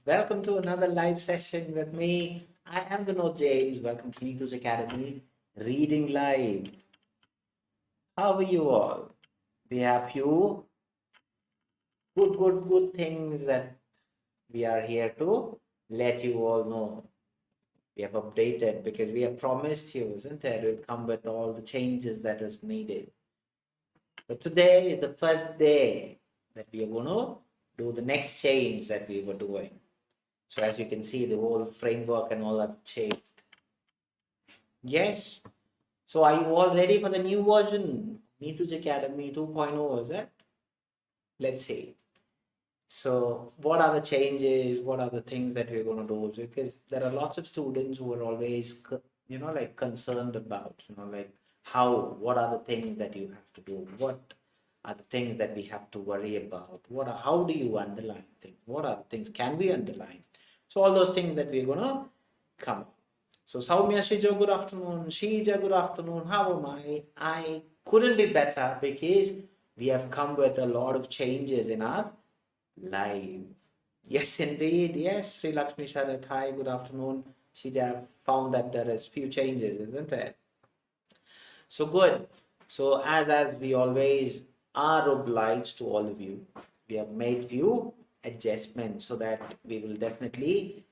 Welcome to another live session with me. I am Vinod James. Welcome to Neethu's Academy, Reading Live. How are you all? We have few good things that we are here to let you all know. We have updated because we have promised you, isn't it? It will come with all the changes that is needed. So today is the first day that we are going to do the next change that we were doing. So as you can see, the whole framework and all have changed. Yes. So are you all ready for the new version? Neethu's Academy 2.0, is it? Let's see. So what are the changes? What are the things that we're going to do? Because there are lots of students who are always, like concerned about, what are the things that you have to do? What are the things that we have to worry about? How do you underline things? What are the things can we underline? So all those things that we're going to come up. So Soumya Shijo, good afternoon. Shija, good afternoon. How am I? I couldn't be better because we have come with a lot of changes in our life. Yes, indeed. Yes, Sri Lakshmi Sharath. Hi, good afternoon. Shija found that there is few changes, isn't it? So good. So as we always are obliged to all of you, we have made few adjustments so that we will definitely,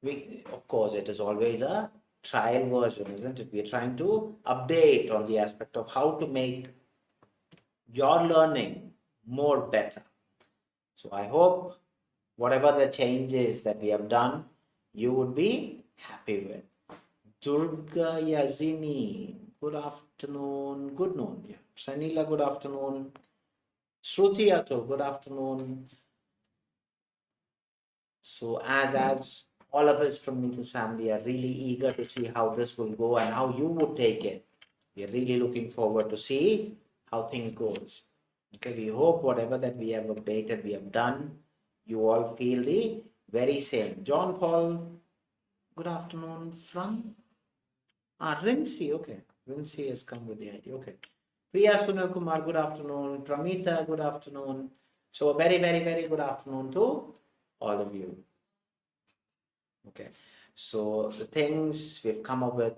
of course, it is always a trial version, isn't it? We are trying to update on the aspect of how to make your learning more better. So I hope whatever the changes that we have done, you would be happy with. Durga Yazini, good afternoon. Good noon. Yeah. Sanila, good afternoon. Shruti Atul, good afternoon. So as all of us from Neethu's family are really eager to see how this will go and how you would take it. We are really looking forward to see how things goes. Okay, we hope whatever that we have updated, we have done, you all feel the very same. John Paul, good afternoon from Rinsi. Okay, Rinsi has come with the idea. Okay. Priya Sunil Kumar, good afternoon. Pramita, good afternoon. So a very good afternoon to all of you. Okay. So the things we've come up with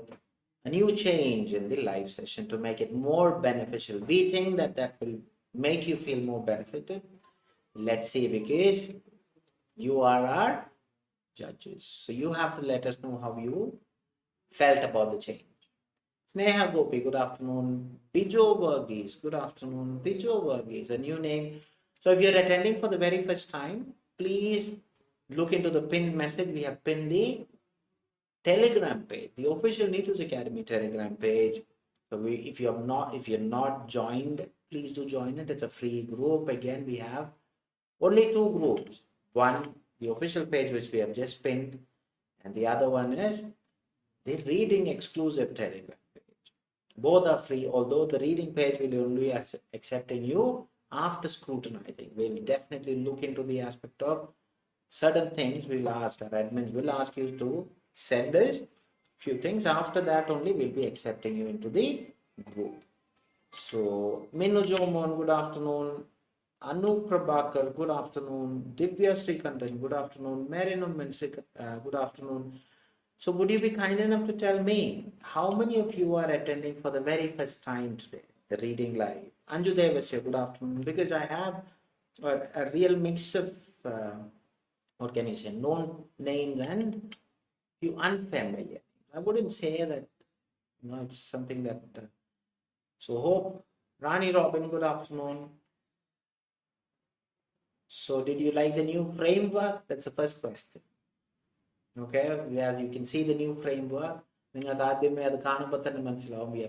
a new change in the live session to make it more beneficial. We think that will make you feel more benefited. Let's see, because you are our judges. So you have to let us know how you felt about the change. Sneha Gopi, good afternoon. Bijo Varghese, good afternoon. Bijo Varghese, a new name. So if you're attending for the very first time, please look into the pinned message. We have pinned the Telegram page, the official Neethu's Academy Telegram page. So if you're not joined, please do join it. It's a free group. Again, we have only two groups. One, the official page, which we have just pinned, and the other one is the reading exclusive Telegram page. Both are free, although the reading page will only accepting you after scrutinizing. We'll definitely look into the aspect of certain things. We'll ask, our admins will ask you to send us few things. After that only we'll be accepting you into the group. So Minu Jomon, good afternoon. Anu Prabhakar, good afternoon. Divya Srikandan, good afternoon. Marinum good afternoon. So would you be kind enough to tell me how many of you are attending for the very first time today, the reading live? Anju Devasya, good afternoon. Because I have a real mix of, what can you say, known names and few unfamiliar. I wouldn't say that, it's something that, so hope. Rani Robin, good afternoon. So did you like the new framework? That's the first question. Okay, as you can see the new framework, we have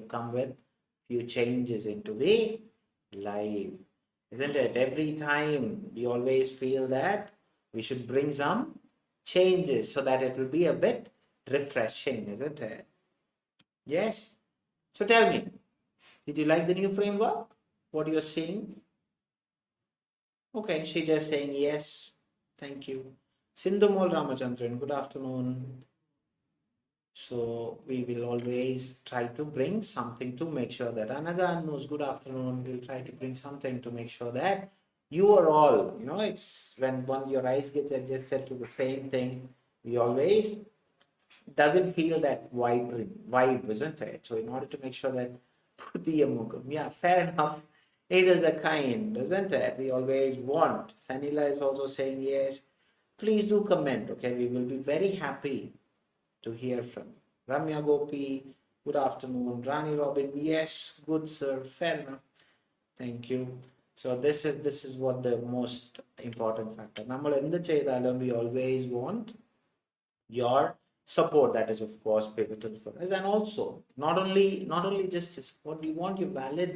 come with few changes into the live, isn't it? Every time we always feel that we should bring some changes so that it will be a bit refreshing, isn't it? Yes. So tell me, did you like the new framework? What you're seeing? Okay, she just saying yes. Thank you. Sindhumol Ramachandran, good afternoon. So we will always try to bring something to make sure that Anaga knows good afternoon. We'll try to bring something to make sure that you are all, it's when once your eyes gets adjusted to the same thing, we always doesn't feel that vibe, isn't it? So in order to make sure that yeah, fair enough. It is a kind, isn't it? We always want. Sanila is also saying yes. Please do comment, okay? We will be very happy to hear from you. Ramya Gopi, good afternoon. Rani Robin, yes, good sir, fair enough. Thank you. So this is what the most important factor. നമ്മൾ എന്ത് ചെയ്താലും we always want your support. That is of course pivotal for us, and also not only just support, we want your valid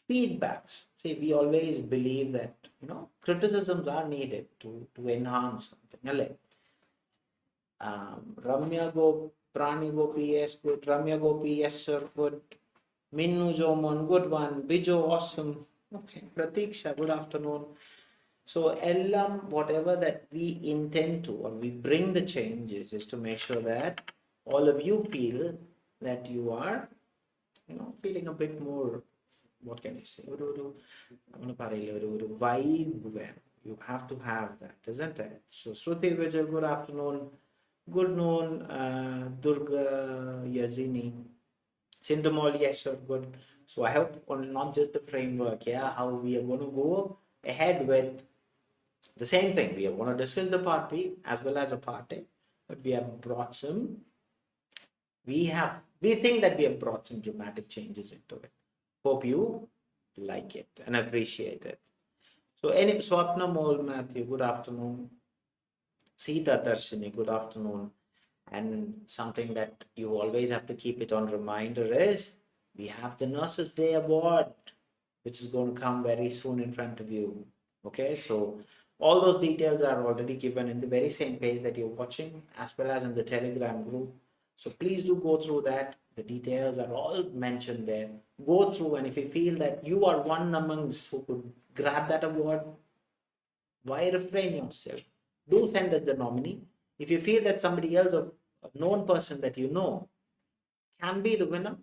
feedbacks. See, we always believe that criticisms are needed to enhance something. Ramya Go Prani Gopi, yes, good. Ramya Gopi, yes, sir, good. Minnu Jomon, good one. Bijo, awesome. Okay. Pratiksha, good afternoon. So, Ellam, whatever that we intend to, or we bring the changes, is to make sure that all of you feel that you are, feeling a bit more, what can you say? Vibe. You have to have that, isn't it? So, Shruti Vijay, good afternoon. Good noon, Durga Yazini. Sindhamol, yes, sir, good. So I hope on not just the framework, how we are going to go ahead with the same thing. We are going to discuss the part B as well as a part A, but we have brought some, we think that we have brought some dramatic changes into it. Hope you like it and appreciate it. So Swapna Mol Matthew, good afternoon. Sita Darshini, good afternoon. And something that you always have to keep it on reminder is we have the Nurses Day Award, which is going to come very soon in front of you. Okay, so all those details are already given in the very same page that you're watching, as well as in the Telegram group. So please do go through that. The details are all mentioned there. Go through, and if you feel that you are one amongst who could grab that award, why refrain yourself? Do send us the nominee. If you feel that somebody else, a known person that you know, can be the winner,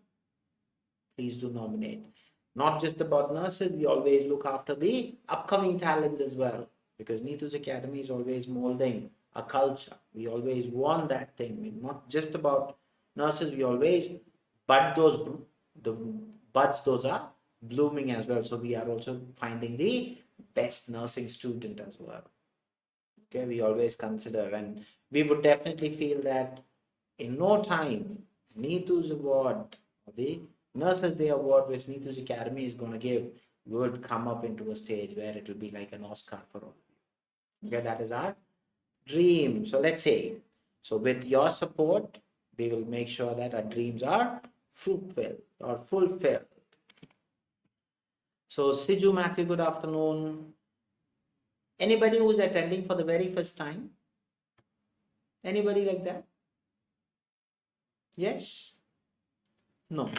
please do nominate. Not just about nurses, we always look after the upcoming talents as well, because Neethu's Academy is always molding a culture. We always want that thing. We're not just about nurses, we always bud the buds, those are blooming as well. So we are also finding the best nursing student as well. Okay, we always consider, and we would definitely feel that in no time, Neethu's award, the Nurses Day Award, which Neethu's Academy is going to give, would come up into a stage where it will be like an Oscar for all of you. Okay, that is our dream. So let's say, so with your support, we will make sure that our dreams are fulfilled. So Siju Matthew, good afternoon. Anybody who's attending for the very first time? Anybody like that? Yes? No.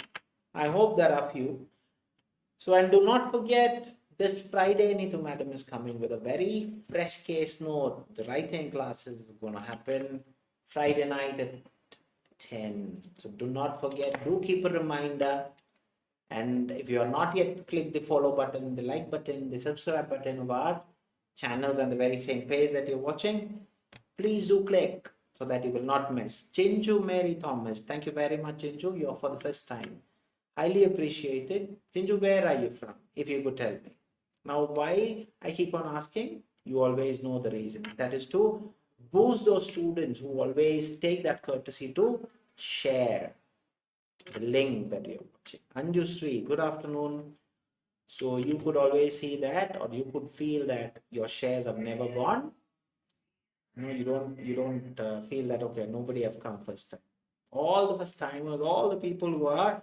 I hope there are few. So, and do not forget, this Friday, Neethu Madam is coming with a very fresh case note. The writing classes is going to happen Friday night at 10. So do not forget, do keep a reminder. And if you are not yet, click the follow button, the like button, the subscribe button of our channels on the very same page that you're watching. Please do click so that you will not miss. Chinju Mary Thomas, thank you very much, Chinju. You're for the first time. Highly appreciated. Chinju, where are you from? If you could tell me. Now, why I keep on asking, you always know the reason. That is to boost those students who always take that courtesy to share the link that you're watching. Anjusri, good afternoon. So you could always see that, or you could feel that your shares have never gone. No, you don't feel that, okay, nobody have come first time. All the first timers, all the people who are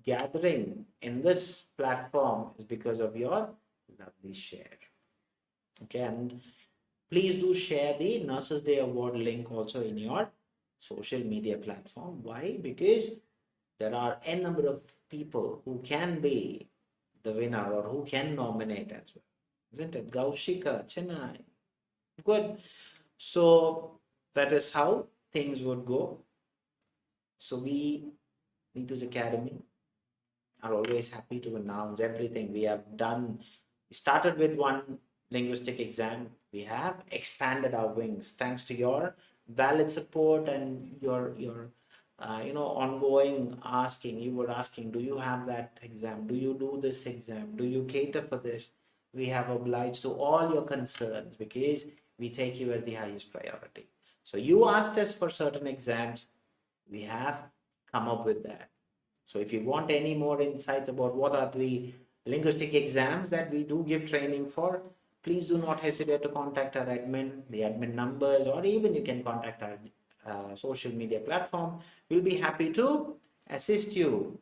gathering in this platform is because of your lovely share. Okay, and please do share the Nurses Day Award link also in your social media platform. Why? Because there are a number of people who can be the winner or who can nominate as well. Isn't it? Gaushika, Chennai. Good. So that is how things would go. So we, Neethu's Academy, are always happy to announce everything we have done. We started with one linguistic exam, we have expanded our wings thanks to your valid support and your ongoing asking. You were asking, do you have that exam? Do you do this exam? Do you cater for this? We have obliged to all your concerns because we take you as the highest priority. So you asked us for certain exams, we have come up with that. So if you want any more insights about what are the linguistic exams that we do give training for, please do not hesitate to contact our admin, the admin numbers, or even you can contact our social media platform. We'll be happy to assist you.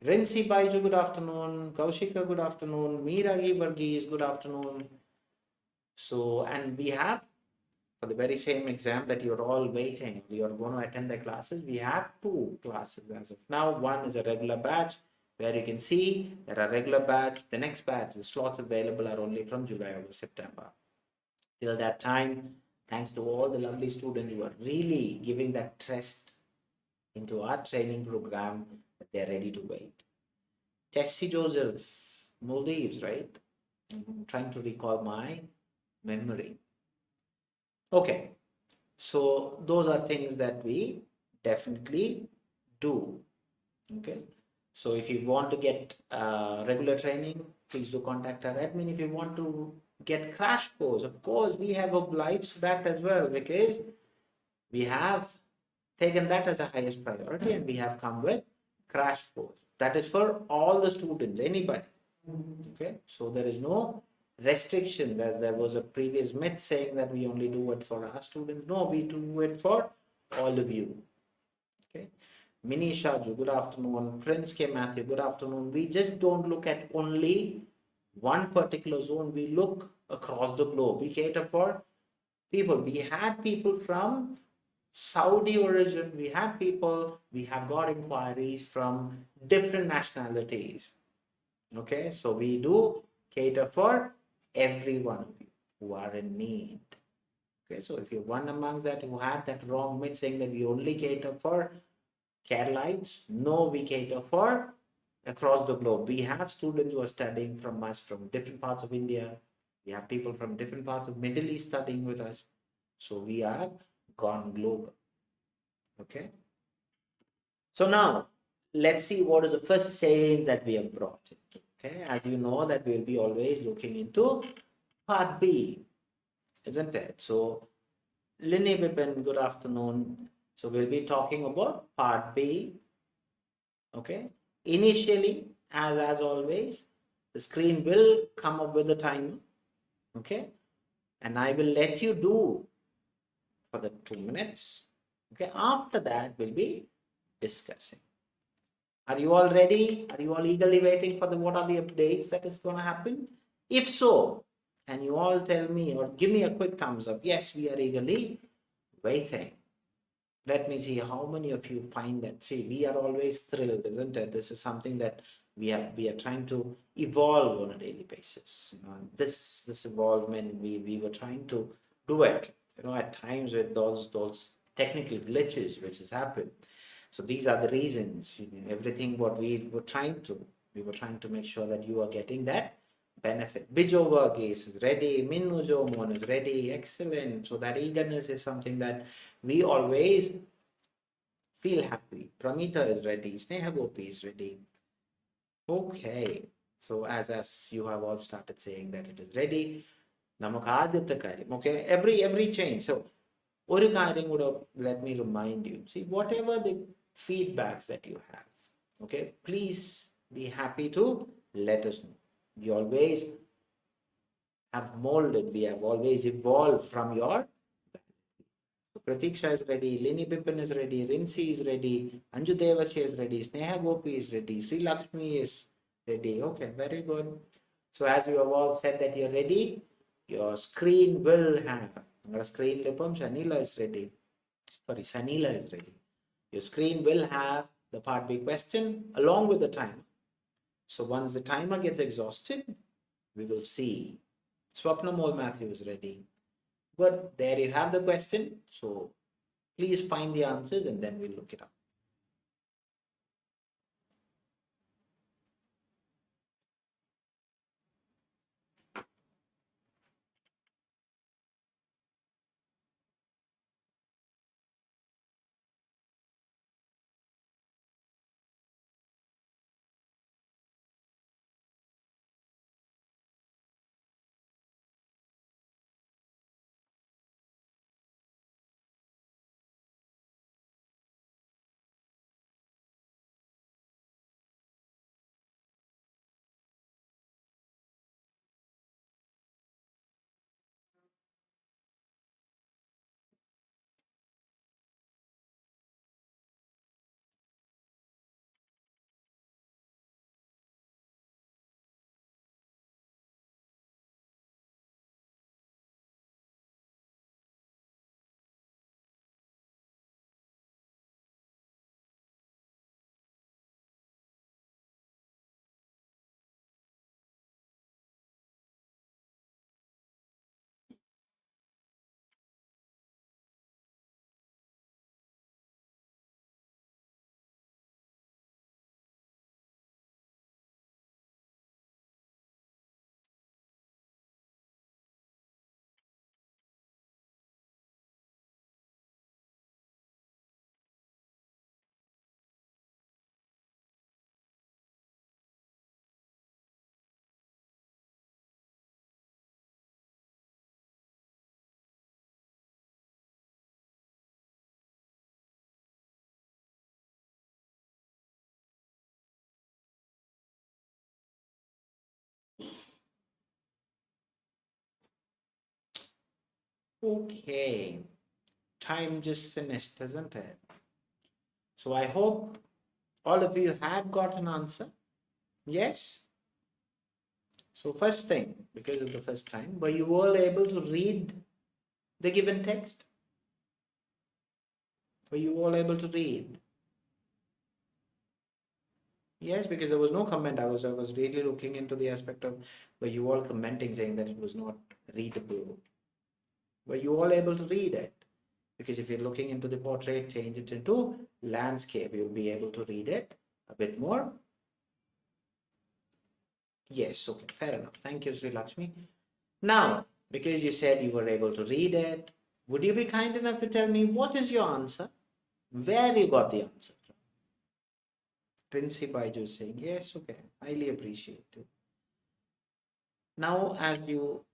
Rinsi Baiju, good afternoon. Kaushika, good afternoon. Meeragi Varghese, good afternoon. So, and we have for the very same exam that you're all waiting, you're going to attend the classes. We have two classes as of now. One is a regular batch where you can see there are regular batch. The next batch, the slots available are only from July, August, September. Till that time, thanks to all the lovely students who are really giving that trust into our training program, that they're ready to wait. Tessie Joseph, Maldives, right? I'm trying to recall my memory. Okay, so those are things that we definitely do. Okay, so if you want to get regular training, please do contact our admin. If you want to get crash course, of course, we have obliged to that as well because we have taken that as a highest priority and we have come with crash course. That is for all the students, anybody. Okay, so there is no restrictions as there was a previous myth saying that we only do it for our students. No, we do it for all of you. Okay, Mini Shaju, good afternoon. Prince K. Matthew, good afternoon. We just don't look at only one particular zone, we look across the globe. We cater for people. We had people from Saudi origin, we have got inquiries from different nationalities. Okay, so we do cater for every one of you who are in need. Okay, so if you're one amongst that who had that wrong myth saying that we only cater for Keralites, no, we cater for across the globe. We have students who are studying from us from different parts of India. We have people from different parts of Middle East studying with us. So we have gone global. Okay. So now let's see what is the first change that we have brought into. Okay, as you know that we'll be always looking into part B, isn't it? So Linny Bipin, good afternoon. So we'll be talking about part B. Okay. Initially, as always, the screen will come up with a timer. Okay. And I will let you do for the 2 minutes. Okay. After that, we'll be discussing. Are you all ready? Are you all eagerly waiting for what are the updates that is going to happen? If so, can you all tell me or give me a quick thumbs up? Yes, we are eagerly waiting. Let me see how many of you find that. See, we are always thrilled, isn't it? This is something that we are trying to evolve on a daily basis. This evolvement, we were trying to do it. At times with those technical glitches which has happened. So these are the reasons. Everything what we were trying to make sure that you are getting that benefit. Bijo Varghese is ready. Minnu Jomon is ready. Excellent. So that eagerness is something that we always feel happy. Pramita is ready. Sneha Gopi is ready. Okay. So as you have all started saying that it is ready. Okay. Every change. So ഒരു കാര്യം കൂടെ let me remind you. See, whatever the feedbacks that you have, okay, please be happy to let us know. We always have molded, we have always evolved from your. So Pratiksha is ready, Lini Bipin is ready, Rinsi is ready, Anju Devasya is ready, Sneha Gopi is ready, Sri Lakshmi is ready. Okay, very good. So as you have all said that you're ready, your screen will have screen lipum. Sanila is ready. Sorry, Sanila is ready. Your screen will have the part B question along with the timer. So once the timer gets exhausted, we will see. Swapna Mol Matthew is ready. But there you have the question. So please find the answers and then we'll look it up. Okay, time just finished, isn't it? So I hope all of you had got an answer. Yes? So first thing, because it's the first time, were you all able to read the given text? Were you all able to read? Yes, because there was no comment. I was really looking into the aspect of were you all commenting saying that it was not readable? Were you all able to read it? Because if you're looking into the portrait, change it into landscape, you'll be able to read it a bit more. Yes, okay, fair enough. Thank you, Sri Lakshmi. Now, because you said you were able to read it, would you be kind enough to tell me what is your answer? Where you got the answer from? Princy Baiju is saying, yes, okay, highly appreciate it. Now, as you,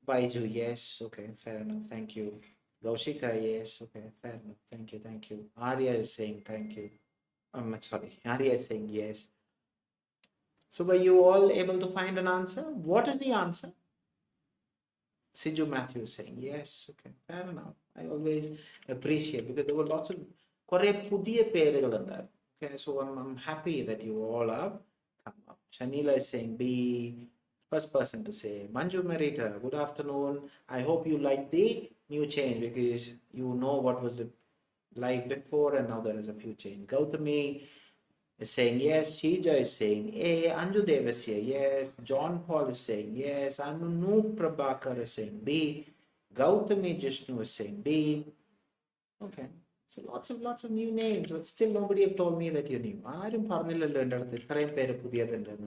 Baiju, yes, okay, fair enough, thank you. Gaushika, yes, okay, fair enough, thank you, thank you. Arya is saying, thank you. I'm sorry, Arya is saying, yes. So, were you all able to find an answer? What is the answer? Siju Matthew is saying, yes, okay, fair enough. I always appreciate because there were lots of കുറേ പുതിയ പേരുകളുണ്ടായിരുന്നു. Okay, so I'm happy that you all have come up. Shanila is saying B, first person to say. Manju Merita, good afternoon. I hope you like the new change because you know what was the life before and now there is a few change. Gautami is saying yes. Shija is saying A. Anju Devasya, yes. John Paul is saying yes. Anu Prabhakar is saying B. Gautami Jishnu is saying B. Okay. So lots of new names, but still nobody have told me that you're new.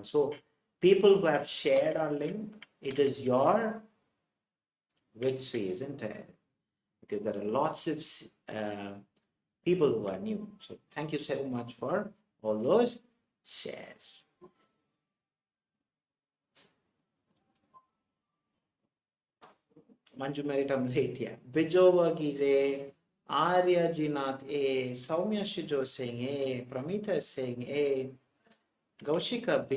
So people who have shared our link, it is your victory, isn't it? Because there are lots of people who are new. So thank you so much for all those shares. Manju Maritam late, yeah. Bijova Gize, Arya Jinath A, Saumya Shijo saying A, Pramita is saying A, Gaushika B.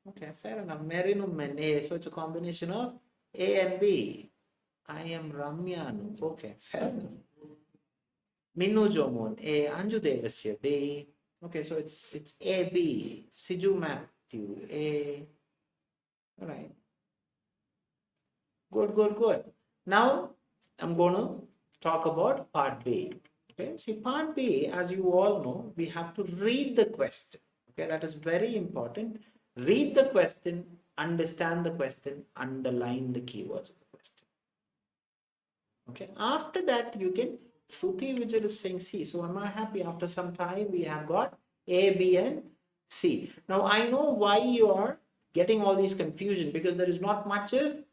Okay, fair enough. Merinum A. So it's a combination of A and B. I am Ramya. Okay, fair enough. Minu Jomon A. Anju Devasya B. Okay, so it's A B. Siju Matthew A. All right. Good. Now I'm going to talk about part B. Okay, see part B, as you all know, we have to read the question. Okay, that is very important. Read the question, understand the question, underline the keywords of the question. Okay, after that you can Shruti Vijay is saying C. So am I happy? After some time we have got A, B, and C. Now I know why you are getting all these confusion because there is not much of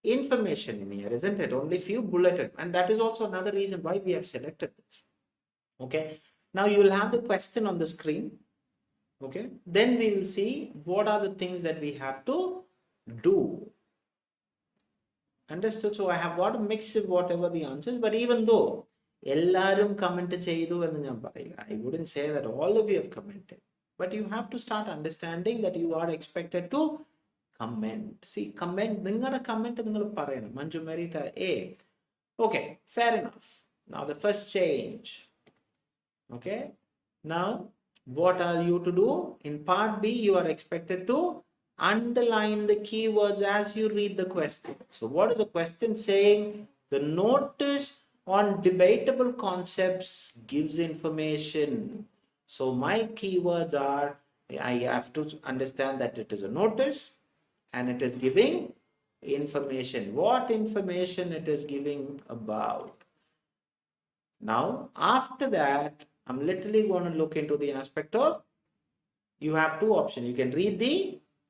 information in here, isn't it? Only few bulleted, and that is also another reason why we have selected this. Okay, now you will have the question on the screen. Okay, then we will see what are the things that we have to do. Understood? So I have got a mix of whatever the answers, but even though എല്ലാരും comment ചെയ്തു എന്ന് ഞാൻ പറയില്ല, I wouldn't say that all of you have commented, but you have to start understanding that you are expected to comment. See, comment, നിങ്ങളുടെ comment നിങ്ങൾ പറയണം. Manju Merita A. Okay, fair enough. Now the first change. Okay, now what are you to do? In part B, you are expected to underline the keywords as you read the question. So what is the question saying? The notice on debatable concepts gives information. So my keywords are, I have to understand that it is a notice and it is giving information. What information it is giving about? Now, after that, I'm literally going to look into the aspect of, you have two options. You can read the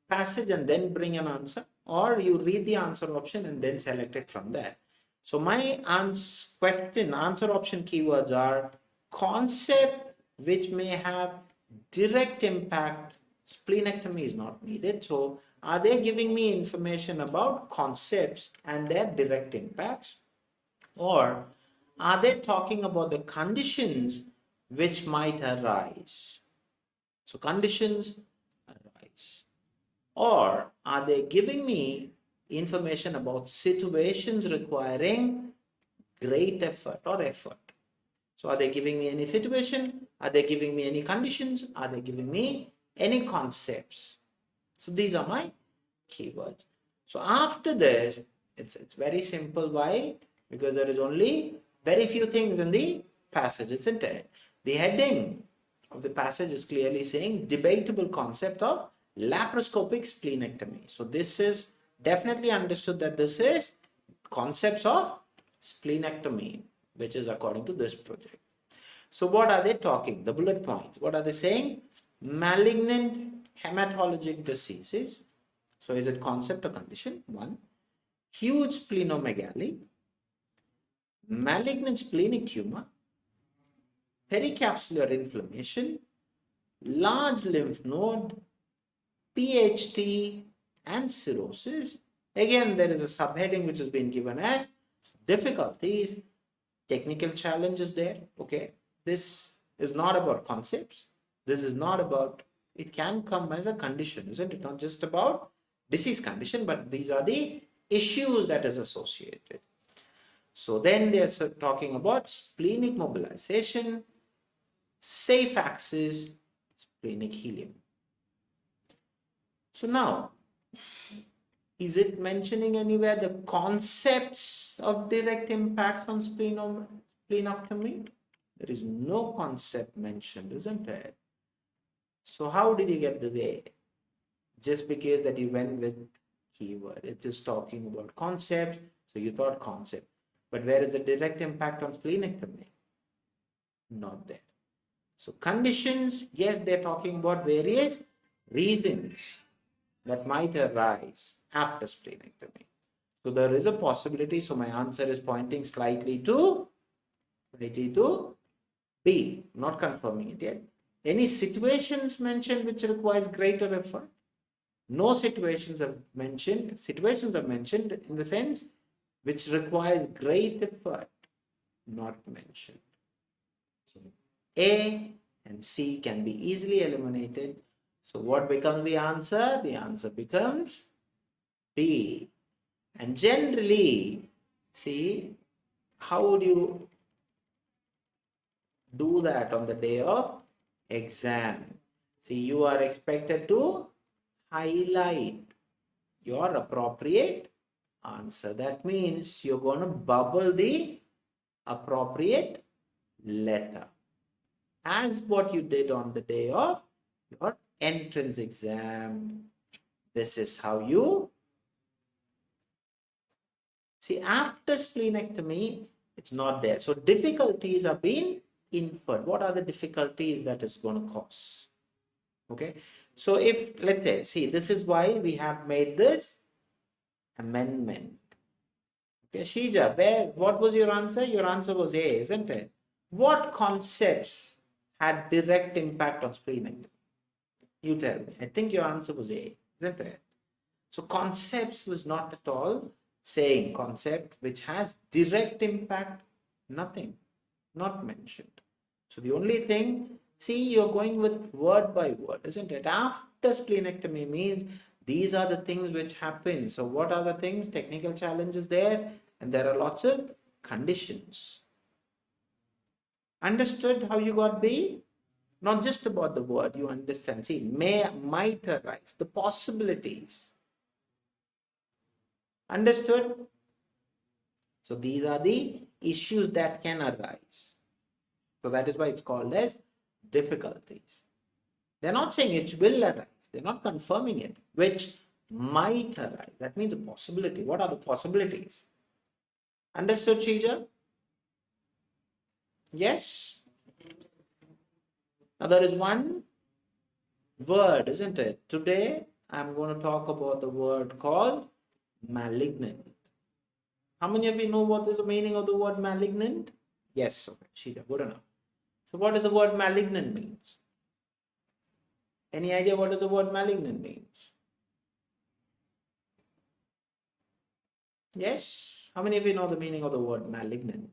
passage and then bring an answer, or you read the answer option and then select it from there. So my answer option keywords are concept which may have direct impact. Splenectomy is not needed. So are they giving me information about concepts and their direct impacts? Or are they talking about the conditions which might arise? So conditions arise. Or are they giving me information about situations requiring great effort or effort. So are they giving me any situation? Are they giving me any conditions? Are they giving me any concepts? So these are my keywords. So after this, it's very simple. Why? Because there is only very few things in the passage, isn't it? The heading of the passage is clearly saying debatable concept of laparoscopic splenectomy. So this is definitely understood that this is concepts of splenectomy, which is according to this project. So what are they talking? The bullet points. What are they saying? Malignant hematologic diseases. So is it concept or condition? One. Huge splenomegaly, malignant splenic tumor, pericapsular inflammation, large lymph node, PHT, and cirrhosis. Again, there is a subheading which has been given as difficulties, technical challenges there. Okay, this is not about concepts. This is not about, it can come as a condition, isn't it? Not just about disease condition, but these are the issues that is associated. So then they are talking about splenic mobilization, safe axis, splenic helium. So now, is it mentioning anywhere the concepts of direct impacts on splenectomy? There is no concept mentioned, isn't there? So how did you get this A? Just because that you went with keyword. It is talking about concept, so you thought concept. But where is the direct impact on splenectomy? Not there. So conditions, yes, they're talking about various reasons that might arise after splenectomy. So there is a possibility. So my answer is pointing slightly to B, not confirming it yet. Any situations mentioned which requires greater effort? No situations are mentioned. Situations are mentioned in the sense which requires great effort, not mentioned. So A and C can be easily eliminated. So what becomes the answer? The answer becomes B. And generally, see, how would you do that on the day of exam? See, you are expected to highlight your appropriate answer. That means you're going to bubble the appropriate letter as what you did on the day of your entrance exam. This is how you see. After splenectomy, it's not there. So difficulties are being inferred. What are the difficulties that is going to cause? Okay. So if, let's say, see, this is why we have made this amendment. Okay, Shija, what was your answer? Your answer was A, isn't it? What concepts had direct impact on splenectomy? You tell me. I think your answer was A, isn't it? So concepts was not at all saying concept which has direct impact, nothing, not mentioned. So the only thing, see, you're going with word by word, isn't it? After splenectomy means these are the things which happen. So what are the things? Technical challenges there, and there are lots of conditions. Understood how you got B? Not just about the word, you understand. See, might arise, the possibilities. Understood? So these are the issues that can arise. So that is why it's called as difficulties. They're not saying it will arise. They're not confirming it, which might arise. That means a possibility. What are the possibilities? Understood, Shija? Yes? Now there is one word, isn't it? Today I'm going to talk about the word called malignant. How many of you know what is the meaning of the word malignant? Yes, okay, Shija, good enough. So what does the word malignant means? Any idea what does the word malignant means? Yes? How many of you know the meaning of the word malignant?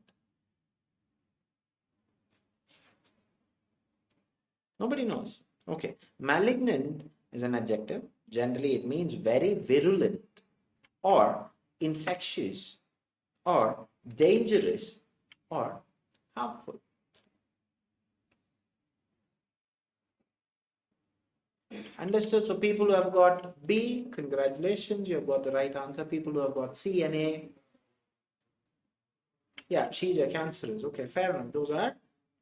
Nobody knows. Okay. Malignant is an adjective. Generally, it means very virulent or infectious or dangerous, or harmful. Understood? So people who have got B, congratulations, you have got the right answer. People who have got C and A, yeah, she's a cancerous. Okay, fair enough. Those are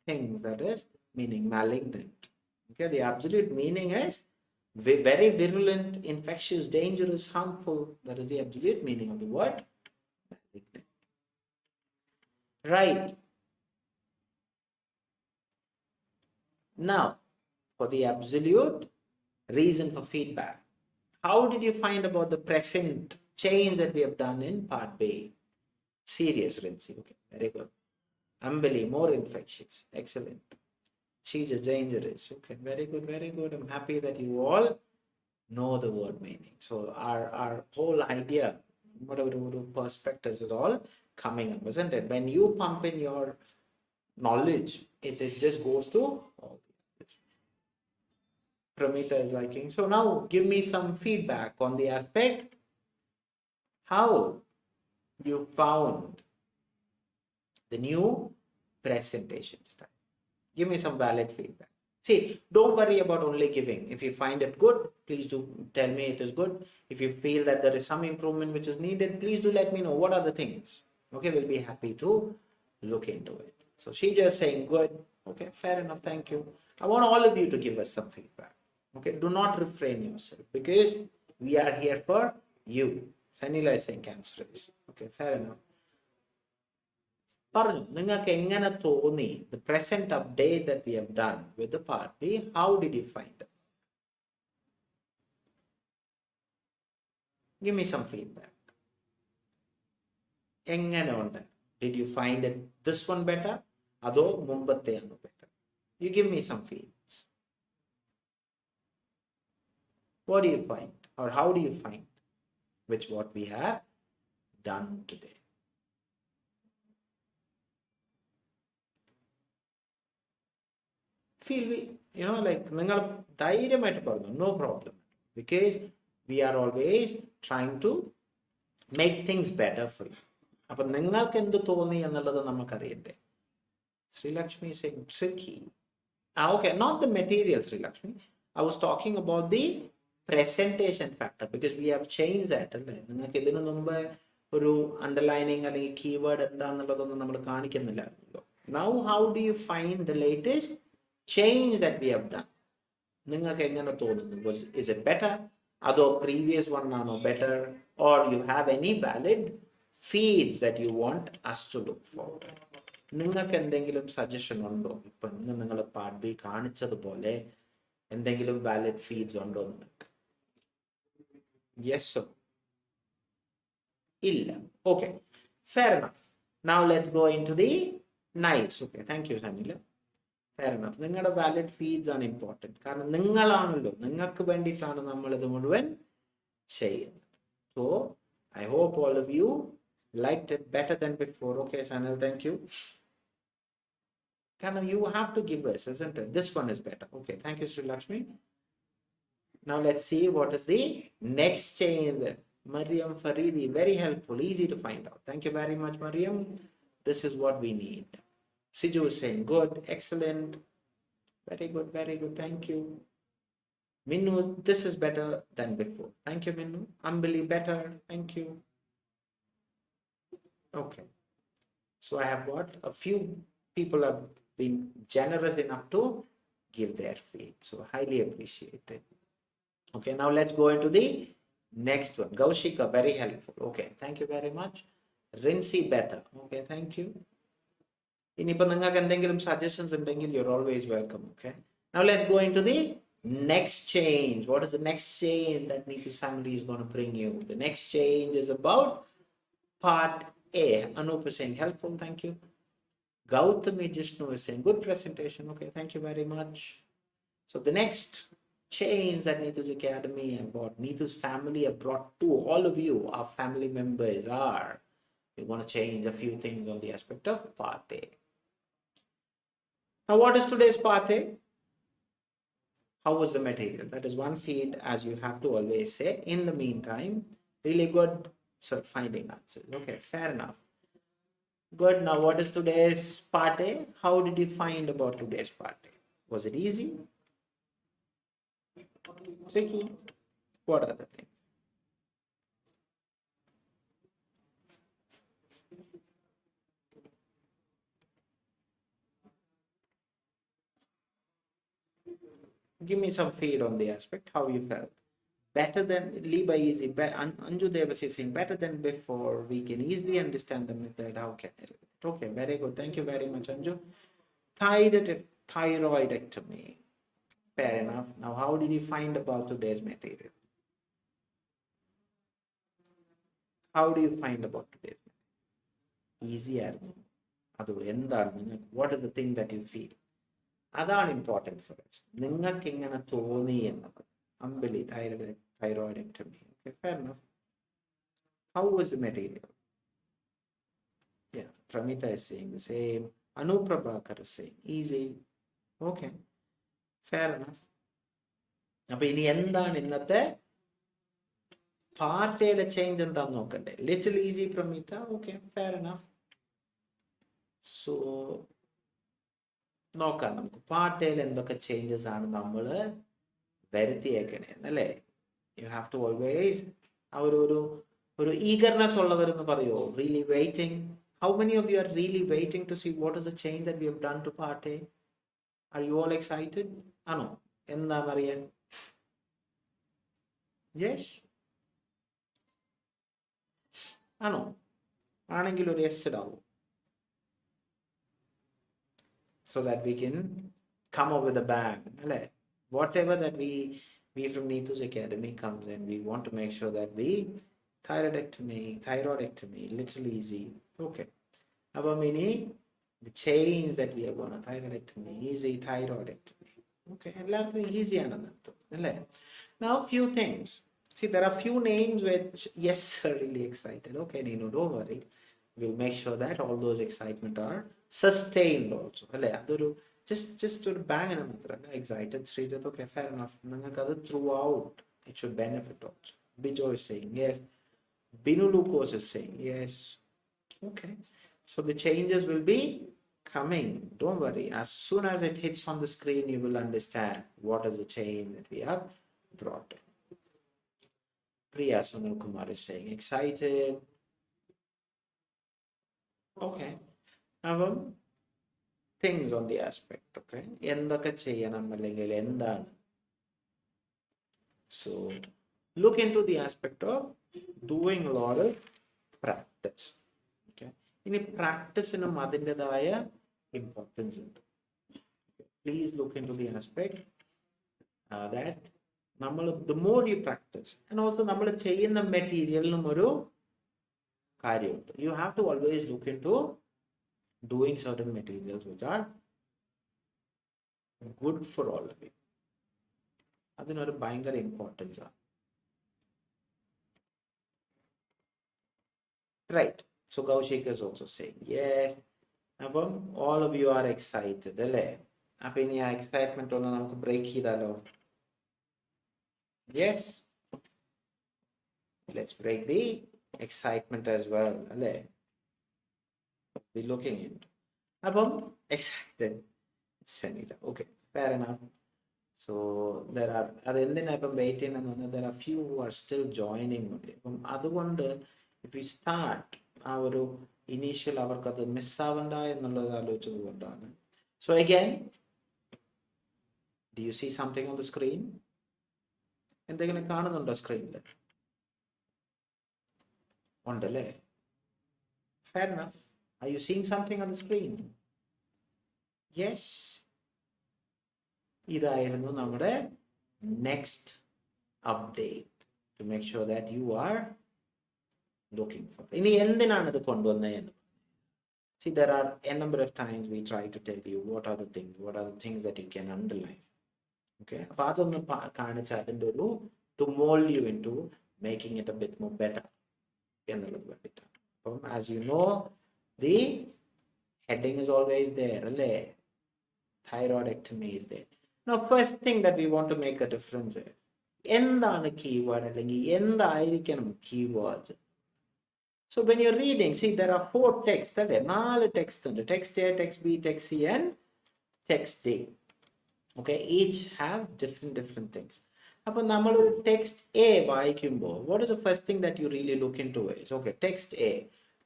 things, that is meaning malignant. Okay, the absolute meaning is very virulent, infectious, dangerous, harmful. That is the absolute meaning of the word malignant. Right. Now, for the absolute reason for feedback. How did you find about the present change that we have done in part B? Serious, Rinsi. Okay, very good. Ambili, more infectious. Excellent. She's a dangerous. Okay, very good, very good. I'm happy that you all know the word meaning. So our whole idea, whatever perspectives is all coming up, isn't it? When you pump in your knowledge, it just goes to all the others. Pramita is liking. So now give me some feedback on the aspect how you found the new presentation style. Give me some valid feedback. See, don't worry about only giving. If you find it good, please do tell me it is good. If you feel that there is some improvement which is needed, please do let me know what are the things. Okay, we'll be happy to look into it. So she just saying good. Okay, fair enough. Thank you. I want all of you to give us some feedback. Okay, do not refrain yourself because we are here for you. Sanila is saying cancerous. Okay, fair enough. പറഞ്ഞു നിങ്ങൾക്ക് എങ്ങനെ തോന്നി the present update that we have done with the party? How did you find it? Give me some feedback. എങ്ങനെ ഉണ്ട്? Did you find it this one better അതോ മുമ്പത്തെയാണോ better? You give me some feeds. What do you find, or how do you find which what we have done today? Feel we, like നിങ്ങൾ ധൈര്യമായിട്ട് പറഞ്ഞു, no problem, because we are always trying to make things better for you. അപ്പൊ നിങ്ങൾക്ക് എന്ത് തോന്നി എന്നുള്ളത് നമുക്കറിയണ്ടേ? Srilakshmi is saying tricky. Okay, not the material, Srilakshmi. I was talking about the presentation factor because we have changed that. അല്ലേ, നിങ്ങൾക്ക് ഇതിനു മുമ്പ് ഒരു അണ്ടർലൈനിങ് അല്ലെങ്കിൽ കീവേഡ് എന്താന്നുള്ളതൊന്നും നമ്മൾ കാണിക്കുന്നില്ലായിരുന്നല്ലോ. Now how do you find the latest change that we have done? നിങ്ങൾക്ക് എങ്ങനെ തോന്നുന്നു? Is it better? അതോ previous one ആണോ better? Or you have any valid feeds that you want us to look for? നിങ്ങൾക്ക് എന്തെങ്കിലും suggestion ഉണ്ടോ? ഇപ്പൊ ഇന്ന് നിങ്ങൾ പാർട്ട് ബി കാണിച്ചതുപോലെ എന്തെങ്കിലും വാലിഡ് ഫീഡ്സ് ഉണ്ടോ നിങ്ങൾക്ക്? യെസ്, ഇല്ല. Okay, fair enough. Now let's go into the nice. Okay, thank you Sanila. Fair enough. നിങ്ങളുടെ വാലിഡ് ഫീഡ്സ് ആണ് ഇമ്പോർട്ടൻറ്റ്. കാരണം നിങ്ങളാണല്ലോ, നിങ്ങൾക്ക് വേണ്ടിയിട്ടാണ് നമ്മൾ ഇത് മുഴുവൻ ചെയ്യുന്നത്. So I hope all of you liked it better than before. Okay, Sanil, thank you. Kana, you have to give us, isn't it? This one is better. Okay, thank you, Sri Lakshmi. Now let's see what is the next change. Mariam Faridi, very helpful, easy to find out. Thank you very much, Mariam. This is what we need. Siju is saying good, excellent, very good, very good. Thank you. Minnu, this is better than before. Thank you, Minnu. Ambili, better. Thank you. Okay, so I have got a few people have been generous enough to give their feed, so highly appreciated. Okay, now let's go into the next one. Gaushika, very helpful. Okay, thank you very much. Rinsi, better. Okay, thank you. Inippa ningalku endengilum suggestions undengil, you're always welcome. Okay, now let's go into the next change. What is the next change that Neethu's family is going to bring you? The next change is about part A. Anup is saying helpful, thank you. Gautami Jishnu is saying good presentation. Okay, thank you very much. So the next change that Neethu's Academy and what Neethu's family have brought to all of you, our family members, are we want to change a few things on the aspect of part A. Now, what is today's part A? How was the material? That is one feed, as you have to always say. In the meantime, really good. So finding answers. Okay, fair enough. Good. Now, what is today's party? How did you find about today's party? Was it easy? Tricky? What are the things? Give me some feed on the aspect, how you felt. Better than, leave by easy. Anju Devas is saying, better than before. We can easily understand the method. How can I? Okay, very good. Thank you very much, Anju. Thyroidectomy. Fair enough. Now, how did you find about today's material? How do you find about today's material? Easy. What is the thing that you feel? That's important for us. നിങ്ങൾക്ക് എങ്ങനെ തോന്നി എന്നത് അമ്പലി thyroidectomy. Okay, fair enough. How was the material? Yeah, Pramita is saying the same. Anuprabhakar is saying easy. Okay, fair enough. അപ്പൊ ഇനി എന്താണ് ഇന്നത്തെ പാർട്ടിയുടെ change എന്താന്ന് നോക്കണ്ടേ? Little easy Pramitha. Okay, fair enough. So നോക്കാം നമുക്ക് പാർട്ടിയിൽ എന്തൊക്കെ ചേഞ്ചസ് ആണ് നമ്മൾ വരുത്തിയേക്കണേ അല്ലേ? യു ഹാവ് ടു ഓൾവേസ് ആ ഒരു ഈഗർനെസ് ഉള്ളവരെന്ന് പറയോ? Really waiting. How many of you are really waiting to see what is the change that we have done to party? Are you all excited? ആണോ? എന്താണെന്നറിയാൻ? Yes ആണോ? ആണെങ്കിൽ ഒരു yes ഇടാവൂ. So that we can come up with a bang. Whatever that we from Neethu's Academy comes in, we want to make sure that we thyroidectomy, little easy. Okay. About meaning the change that we are going to thyroidectomy, easy thyroidectomy. Okay, easy another. Now few things. See, there are few names which yes are really excited. Okay, Neenu, don't worry. We'll make sure that all those excitement are sustained also. Just to bang in a excited street. Okay, fair enough. Throughout it should benefit also. Bijo is saying yes. Binu Lucas is saying yes. Okay, so the changes will be coming. Don't worry. As soon as it hits on the screen, you will understand what is the change that we have brought in. Priya Sunil Kumar is saying excited. Okay. Things on the aspect. Okay. So look into the aspect of doing a lot of practice. Okay. In practice in a madindadaya importance. Please look into the aspect that the more you practice, and also the material you have to always look into doing certain materials which are good for all of you. That's not a buying importance. Right. So Kaushik is also saying yes. All of you are excited. Excitement on break. Yes. Let's break the excitement as well. Be looking into. Excited. Okay, fair enough. So there are waiting and there are few who are still joining. If we start our initial miss. So again, do you see something on the screen? And they're going to കാണുന്നുണ്ടോ on the screen. Fair enough. Are you seeing something on the screen? Yes. ഇതായിരുന്നു നമ്മുടെ next update to make sure that you are looking for. ഇനി എന്തിനാണ് ഇത് കൊണ്ടുവന്നതെന്ന്. See, there are a number of times we try to tell you what are the things that you can underline. Okay, അപ്പോൾ അതൊന്ന് കാണിച്ച് അതിൻ്റെ ഒരു to mold you into making it a bit more better എന്നുള്ളത് വേണ്ടിയിട്ടാണ്. അപ്പം as you know, the heading is always there. Thyroidectomy is there. Now, first thing that we want to make a difference is എന്താണ് keyword അല്ലെങ്കിൽ എന്തായിരിക്കണം keywords. So when you're reading, see, there are 4 texts. There are 4 texts. Text A, text B, text C, and text D. Okay, each have different things. അപ്പോൾ നമ്മൾ ഒരു text A വായിക്കുമ്പോൾ what is the first thing that you really look into is, okay, text A,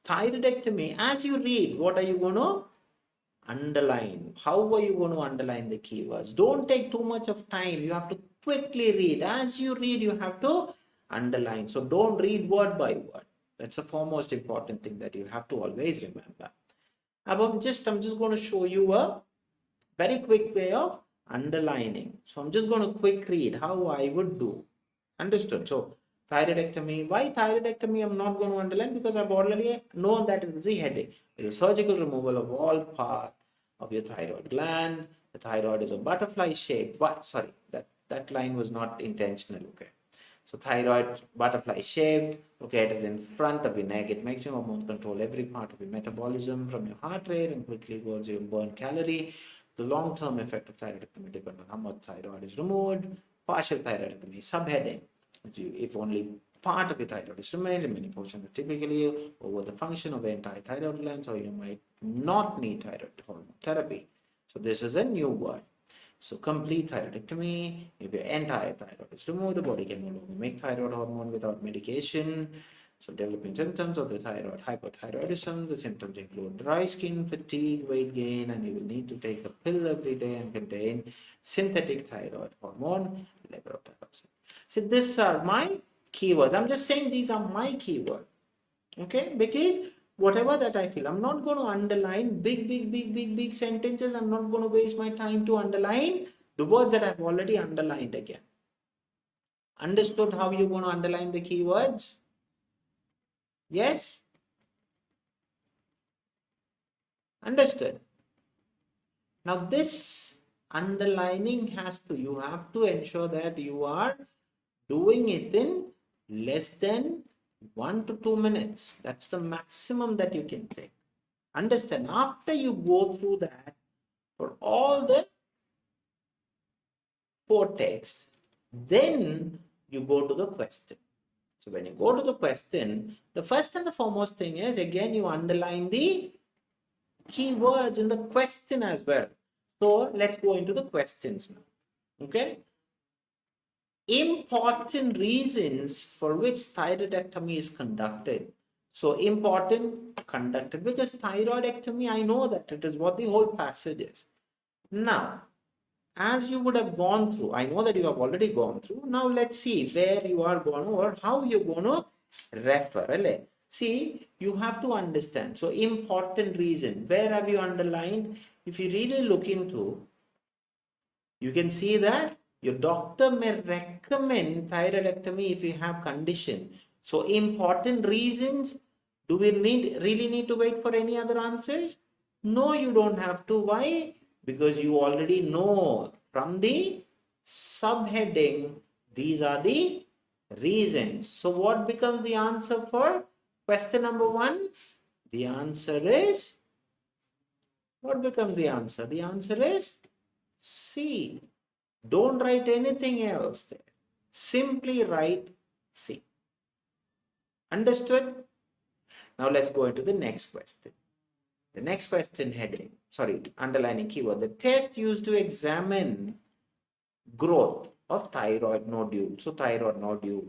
thyroidectomy. As you read, what are you going to underline? How are you going to underline the keywords? Don't take too much of time. You have to quickly read. As you read, you have to underline. So don't read word by word. That's the foremost important thing that you have to always remember. I'm just going to show you a very quick way of underlining. So I'm just going to quick read how I would do. Understood? So thyroidectomy. Why thyroidectomy? I'm not going to underline because I've already known that it is a headache. It is surgical removal of all parts of your thyroid gland. The thyroid is a butterfly shape. What? Sorry, that line was not intentional. Okay. So thyroid butterfly shaped, located in front of your neck. It makes your hormones control every part of your metabolism, from your heart rate and quickly goes your burn calorie. The long-term effect of thyroidectomy depends on how much thyroid is removed. Partial thyroidectomy, subheading. If only part of your thyroid is remained, many portions are typically over the function of the entire thyroid gland, so you might not need thyroid hormone therapy. So this is a new word. So complete thyroidectomy, if your entire thyroid is removed, the body can no longer make thyroid hormone without medication. So developing symptoms of the thyroid hypothyroidism. The symptoms include dry skin, fatigue, weight gain, and you will need to take a pill every day and contain synthetic thyroid hormone, levothyroxine. So these are my keywords. I'm just saying these are my keywords. Okay, because whatever that I feel, I'm not going to underline big sentences. I'm not going to waste my time to underline the words that I've already underlined again. Understood how you're going to underline the keywords? Yes? Understood. Now this underlining you have to ensure that you are doing it in less than 1 to 2 minutes. That's the maximum that you can take. Understand? After you go through that for all the 4 texts, then you go to the question. So when you go to the question, the first and the foremost thing is, again, you underline the keywords in the question as well. So let's go into the questions now. Okay? Important reasons for which thyroidectomy is conducted. So important, conducted, because thyroidectomy, I know that it is what the whole passage is. Now, as you would have gone through, I know that you have already gone through. Now let's see where you are going to, or how you're going to refer. See, you have to understand. So important reason, where have you underlined? If you really look into, you can see that your doctor may recommend thyroidectomy if you have condition. So important reasons, do we really need to wait for any other answers? No, you don't have to. Why? Because you already know from the subheading, these are the reasons. So what becomes the answer for question number 1? The answer is, what becomes the answer? The answer is C. Don't write anything else there. Simply write C. Understood? Now let's go into the next question. The next question heading, underlining keyword. The test used to examine growth of thyroid nodule. So thyroid nodule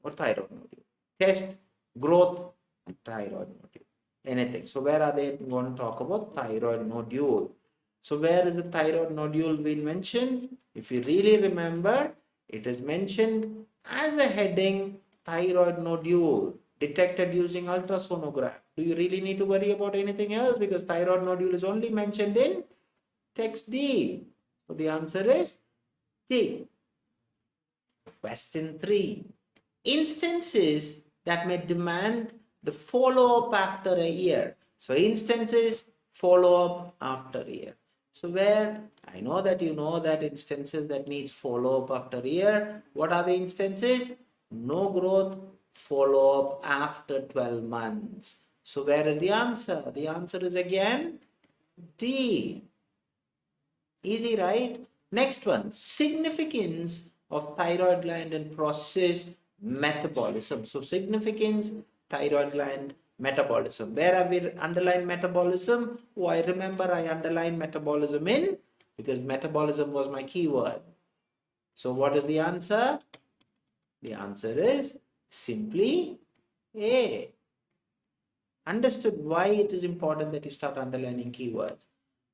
or thyroid nodule. Test growth and thyroid nodule. Anything. So where are they going to talk about? Thyroid nodule. So where is the thyroid nodule being mentioned? If you really remember, it is mentioned as a heading, thyroid nodule detected using ultrasonograph. Do you really need to worry about anything else? Because thyroid nodule is only mentioned in text D. So the answer is D. Question 3. Instances that may demand the follow-up after a year. So instances, follow-up after a year. So where, I know that you know that instances that needs follow-up after a year. What are the instances? No growth, follow-up after 12 months. So where is the answer? The answer is again D. Easy, right? Next one, significance of thyroid gland and process metabolism. So significance, thyroid gland metabolism. Where have we underlined metabolism? Oh, I remember I underlined metabolism in, because metabolism was my keyword. So what is the answer? The answer is simply A. Understood why it is important that you start underlining keywords.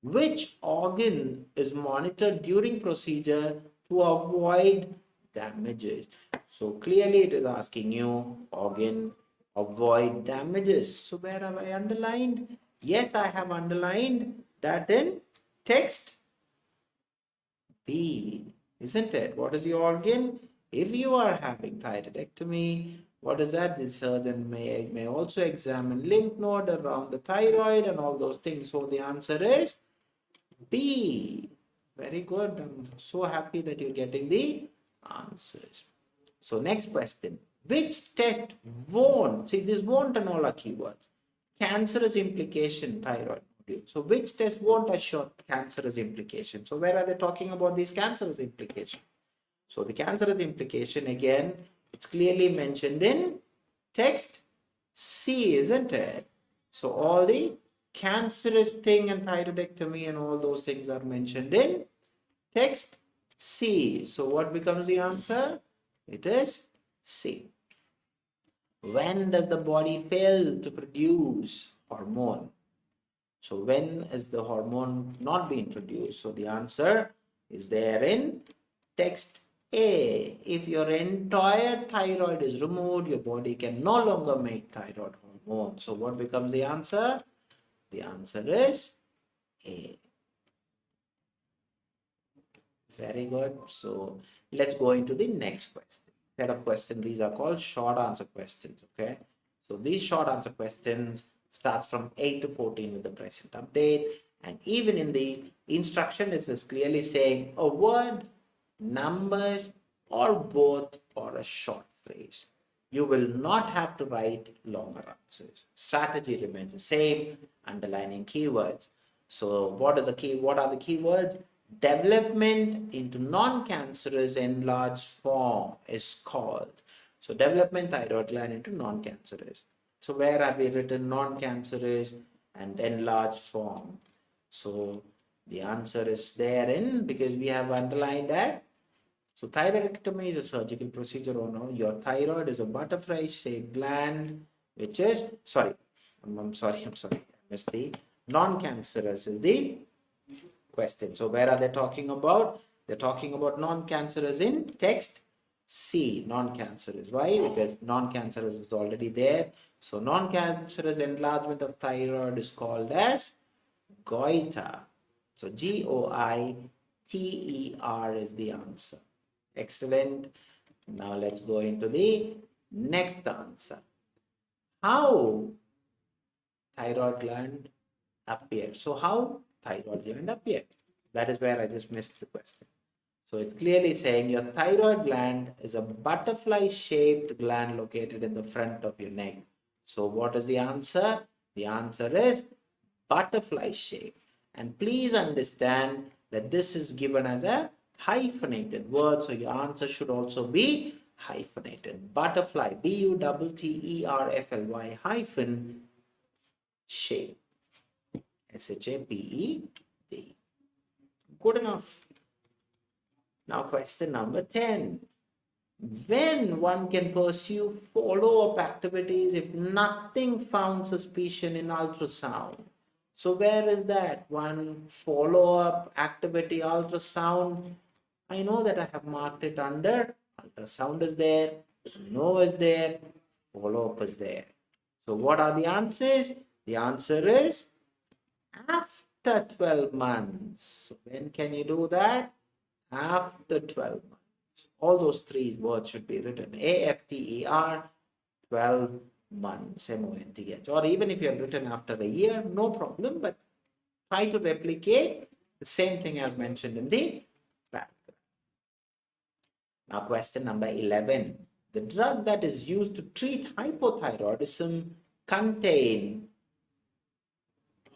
Which organ is monitored during procedure to avoid damages? So clearly it is asking you organ, avoid damages. So where have I underlined? Yes, I have underlined that in text B, isn't it? What is the organ? If you are having thyroidectomy, what is that? The surgeon may also examine lymph node around the thyroid and all those things. So the answer is B. Very good. I'm so happy that you're getting the answers. So next question. Which test won't, see this won't and all are keywords. Cancerous implication, thyroid nodule. So which test won't assure cancerous implication? So where are they talking about these cancerous implication? So the cancerous implication, again, it's clearly mentioned in text C, isn't it? So all the cancerous thing and thyroidectomy and all those things are mentioned in text C. So what becomes the answer? It is C. When does the body fail to produce hormone? So when is the hormone not being produced? So the answer is there in text A. If your entire thyroid is removed, your body can no longer make thyroid hormone. So what becomes the answer? The answer is A. Very good. So let's go into the next question. Set of questions. These are called short answer questions. Okay. So these short answer questions starts from 8 to 14 with the present update. And even in the instruction, it is clearly saying a word, numbers, or both, or a short phrase. You will not have to write longer answers. Strategy remains the same, underlining keywords. So what are the keywords? Development into non-cancerous enlarged form is called. So development thyroid gland into non-cancerous. So where have we written non-cancerous and enlarged form? So the answer is therein, because we have underlined that. So thyroidectomy is a surgical procedure or no. Your thyroid is a butterfly-shaped gland, which is, I'm sorry, I missed the non-cancerous is the question. So where are they talking about? They're talking about non-cancerous in text C, non-cancerous. Why? Because non-cancerous is already there. So non-cancerous enlargement of thyroid is called as goiter. So Goiter is the answer. Excellent. Now let's go into the next answer. How thyroid gland appeared? So how thyroid gland appeared? That is where I just missed the question. So it's clearly saying your thyroid gland is a butterfly-shaped gland located in the front of your neck. So what is the answer? The answer is butterfly shape. And please understand that this is given as a hyphenated word. So your answer should also be hyphenated. Butterfly, Butterfly hyphen shape. Shaped. Good enough. Now question number 10. When one can pursue follow-up activities if nothing found suspicion in ultrasound? So where is that? One follow-up activity ultrasound. I know that I have marked it under ultrasound is there, no is there, follow-up is there. So what are the answers? The answer is after 12 months. So when can you do that? After 12 months. All those three words should be written AFTER 12 months MONTH. Or even if you have written after a year, no problem, but try to replicate the same thing as mentioned in the paragraph. Now question number 11. The drug that is used to treat hypothyroidism contain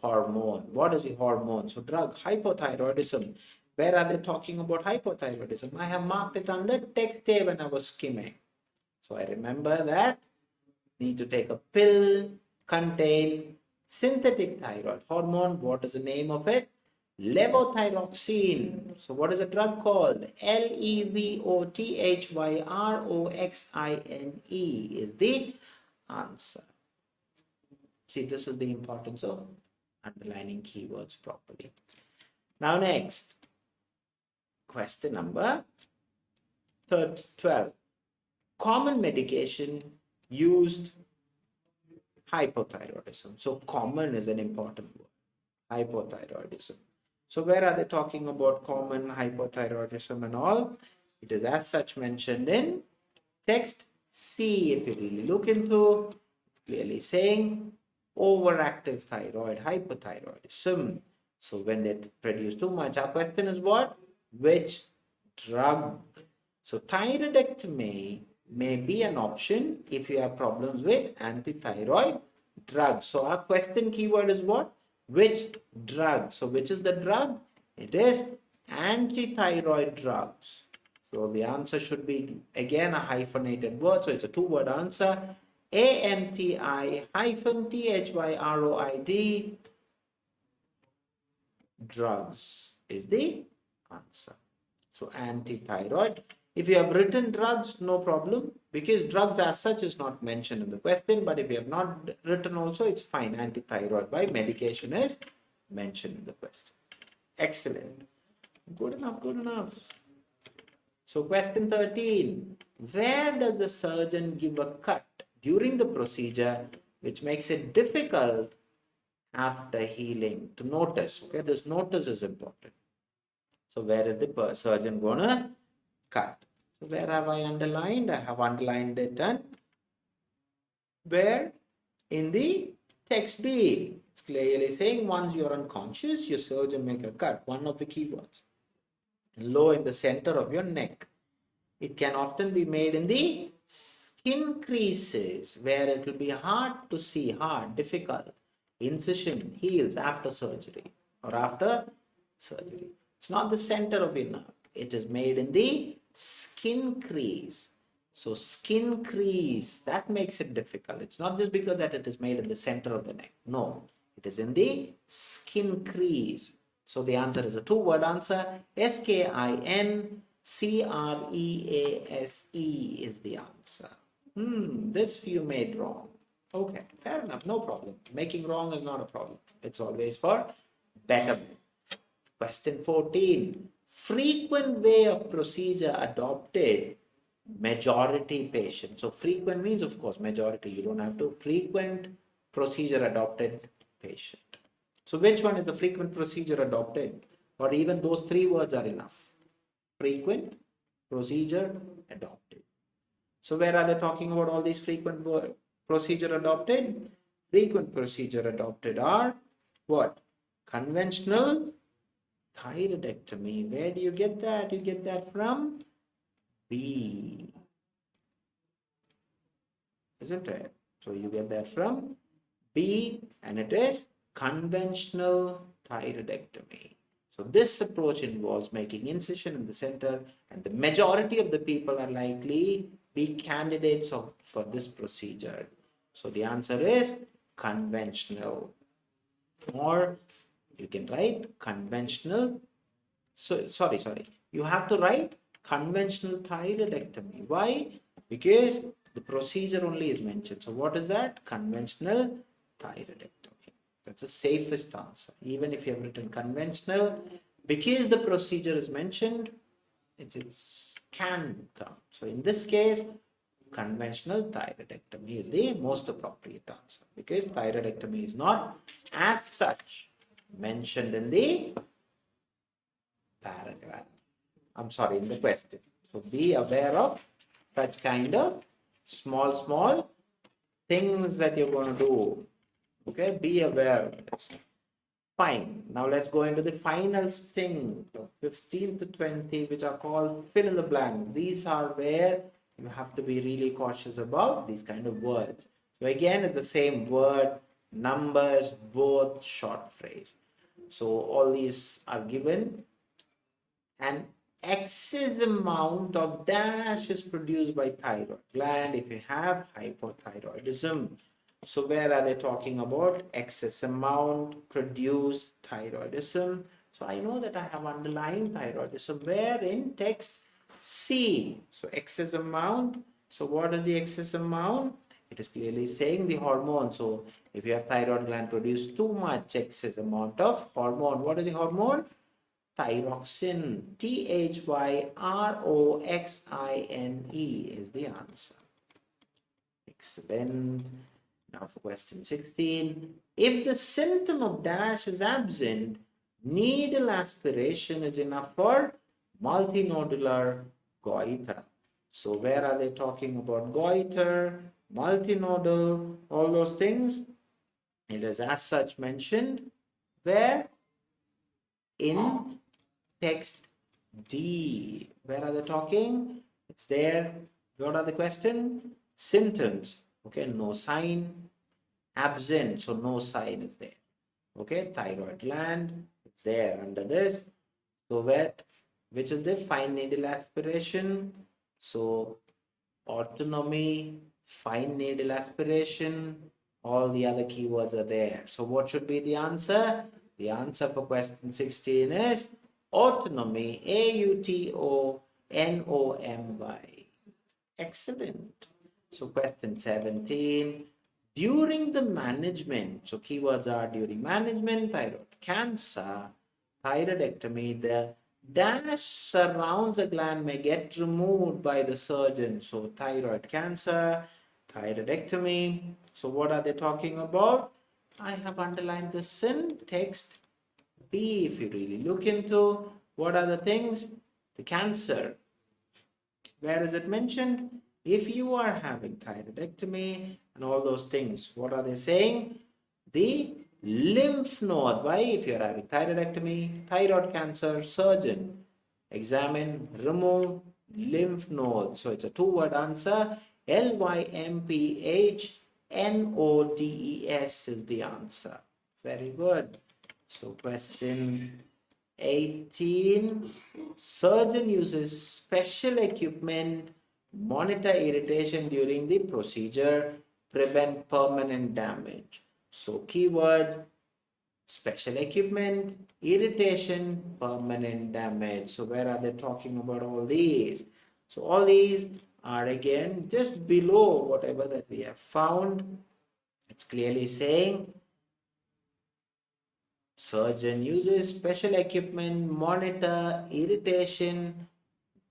hormone. What is the hormone? So drug, hypothyroidism. Where are they talking about hypothyroidism? I have marked it under text A when I was skimming. So I remember that need to take a pill, contain synthetic thyroid hormone. What is the name of it? Levothyroxine. So what is the drug called? Levothyroxine is the answer. See, this is the importance of underlining keywords properly. Now next, question number 12. Common medication used hypothyroidism. So common is an important word. Hypothyroidism. So where are they talking about common hypothyroidism and all? It is as such mentioned in text C. If you really look into, it's clearly saying overactive thyroid, hypothyroidism. So when they produce too much, our question is what? Which drug? So thyroidectomy may be an option if you have problems with antithyroid drugs. So our question keyword is what? Which drug? So which is the drug? It is antithyroid drugs. So the answer should be again a hyphenated word. So it's a two-word answer. ANTI-THYROID drugs is the answer. So antithyroid. If you have written drugs, no problem, because drugs as such is not mentioned in the question. But if you have not written also, it's fine. Antithyroid by medication is mentioned in the question. Excellent. Good enough, good enough. So question 13. Where does the surgeon give a cut during the procedure which makes it difficult after healing? To notice, okay, this notice is important. So where is the surgeon gonna cut? So where have I underlined? I have underlined it and where? In the text B. It's clearly saying once you're unconscious, your surgeon make a cut. One of the keywords. Low in the center of your neck. It can often be made in the skin creases where it will be hard to see, difficult. Incision heals after surgery or after surgery. It's not the center of your nerve. It is made in the skin crease. So skin crease, that makes it difficult. It's not just because that it is made in the center of the neck. No, it is in the skin crease. So the answer is a two-word answer. SKINCREASE is the answer. This few made wrong. Okay, fair enough, no problem. Making wrong is not a problem. It's always for betterment. Question 14. Frequent way of procedure adopted majority patient. So frequent means, of course, majority. You don't have to. Frequent procedure adopted patient. So which one is the frequent procedure adopted? Or even those three words are enough. Frequent procedure adopted. So where are they talking about all these frequent procedure adopted? Frequent procedure adopted are what? Conventional thyroidectomy. Where do you get that? You get that from B. Isn't it? So you get that from B, and it is conventional thyroidectomy. So this approach involves making incision in the center, and the majority of the people are likely be candidates for this procedure. So the answer is conventional, or you can write conventional. So sorry. You have to write conventional thyroidectomy. Why? Because the procedure only is mentioned. So what is that? Conventional thyroidectomy. That's the safest answer. Even if you have written conventional, because the procedure is mentioned, it can come. So in this case, conventional thyroidectomy is the most appropriate answer, because thyroidectomy is not as such mentioned in the paragraph. In the question. So be aware of such kind of small things that you're going to do. Okay, be aware of this. Fine. Now let's go into the final thing, 15 to 20, which are called fill in the blanks. These are where you have to be really cautious about these kind of words. So again, it's the same word, numbers, both short phrase. So all these are given, and excess amount of dash is produced by thyroid gland if you have hypothyroidism. So where are they talking about excess amount produced thyroidism? So I know that I have underlined thyroidism where in text C. So excess amount. So what is the excess amount? It is clearly saying the hormone. So if you have thyroid gland produce too much excess amount of hormone, what is the hormone? Thyroxine. Thyroxine is the answer. Excellent. Now for question 16. If the symptom of dash is absent, needle aspiration is enough for multinodular goiter. So where are they talking about goiter, multinodal, all those things? It is as such mentioned where in text D. Where are they talking? It's there. What are the question? Symptoms. Okay, no sign, absent, so no sign is there. Okay, thyroid gland, it's there under this. So which is the fine needle aspiration? So autonomy, fine needle aspiration, all the other keywords are there. So what should be the answer? The answer for question 16 is autonomy, autonomy. Excellent. So question 17. During the management, so keywords are during management, thyroid cancer, thyroidectomy, the dash surrounds the gland may get removed by the surgeon. So thyroid cancer, thyroidectomy. So what are they talking about? I have underlined this in text B. If you really look into what are the things, the cancer, where is it mentioned? If you are having thyroidectomy and all those things, what are they saying? The lymph node. Why? If you are having thyroidectomy, thyroid cancer, surgeon, examine, remove lymph node. So it's a two-word answer. LYMPHNODES is the answer. Very good. So question 18. Surgeon uses special equipment, monitor irritation during the procedure, prevent permanent damage. So keywords, special equipment, irritation, permanent damage. So where are they talking about all these? So all these are again just below whatever that we have found. It's clearly saying surgeon uses special equipment, monitor irritation,